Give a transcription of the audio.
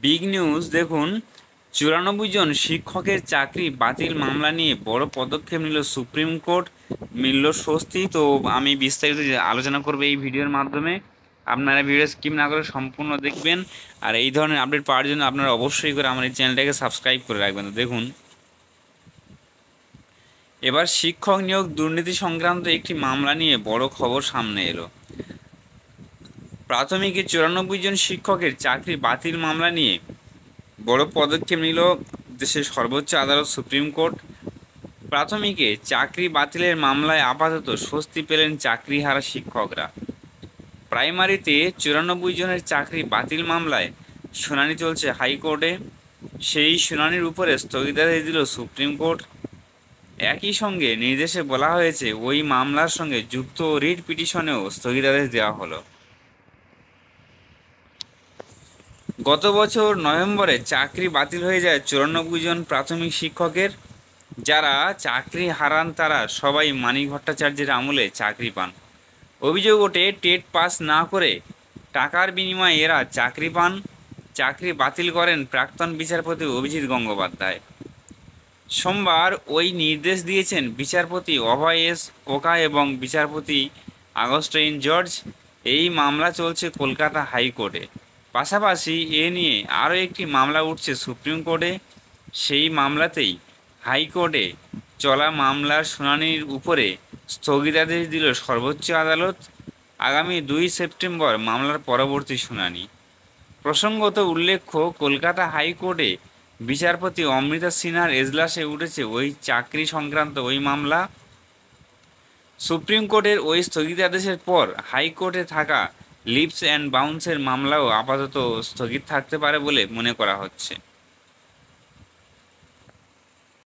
Big news দেখুন, 94 জন শিক্ষকের চাকরি বাতিল মামলা নিয়ে বড় পদক্ষেপ নিল সুপ্রিম কোর্ট, মিলল স্বস্তি। তো আমি বিস্তারিত আলোচনা করব এই ভিডিওর মাধ্যমে। আপনারা ভিডিও স্কিপ না করে সম্পূর্ণ দেখবেন। আর এই ধরনের আপডেট পাওয়ার জন্য আপনারা অবশ্যই করে আমার এই চ্যানেলটাকে সাবস্ক্রাইব করে রাখবেন। তো দেখুন, এবার শিক্ষক নিয়োগ দুর্নীতি সংক্রান্ত একটি মামলা নিয়ে বড় খবর সামনে এলো। প্রাথমিকে 94 জন শিক্ষকের চাকরি বাতিল মামলা নিয়ে বড় পদক্ষেপ নিল দেশের সর্বোচ্চ আদালত সুপ্রিম কোর্ট। প্রাথমিকে চাকরি বাতিলের মামলায় আপাতত স্বস্তি পেলেন চাকরিহারা শিক্ষকরা। প্রাইমারিতে 94 জনের চাকরি বাতিল মামলায় শুনানি চলছে হাইকোর্টে। সেই শুনানির উপরে স্থগিতাদেশ দিল সুপ্রিম কোর্ট। একই সঙ্গে নির্দেশে বলা হয়েছে ওই মামলার সঙ্গে যুক্ত রিট পিটিশনেও স্থগিতাদেশ দেওয়া হলো। গত বছর নভেম্বরে চাকরি বাতিল হয়ে যায় 94 জন প্রাথমিক শিক্ষকের। যারা চাকরি হারান তারা সবাই মানিক ভট্টাচার্যের আমলে চাকরি পান। অভিযোগ ওঠে টেট পাস না করে টাকার বিনিময়ে এরা চাকরি পান। চাকরি বাতিল করেন প্রাক্তন বিচারপতি অভিজিৎ গঙ্গোপাধ্যায়। সোমবার ওই নির্দেশ দিয়েছেন বিচারপতি অভয় এস ওকা এবং বিচারপতি আগস্টিন জর্জ। এই মামলা চলছে কলকাতা হাইকোর্টে। পাশাপাশি এ নিয়ে আরও একটি মামলা উঠছে সুপ্রিম কোর্টে। সেই মামলাতেই হাইকোর্টে চলা মামলার শুনানির উপরে স্থগিতাদেশ দিল সর্বোচ্চ আদালত। আগামী 2 সেপ্টেম্বর মামলার পরবর্তী শুনানি। প্রসঙ্গত উল্লেখ্য, কলকাতা হাইকোর্টে বিচারপতি অমৃতা সিনহার এজলাসে উঠেছে ওই চাকরি সংক্রান্ত ওই মামলা। সুপ্রিম কোর্টের ওই স্থগিতাদেশের পর হাইকোর্টে থাকা লিপস অ্যান্ড বাউন্সের মামলাও আপাতত স্থগিত থাকতে পারে বলে মনে করা হচ্ছে।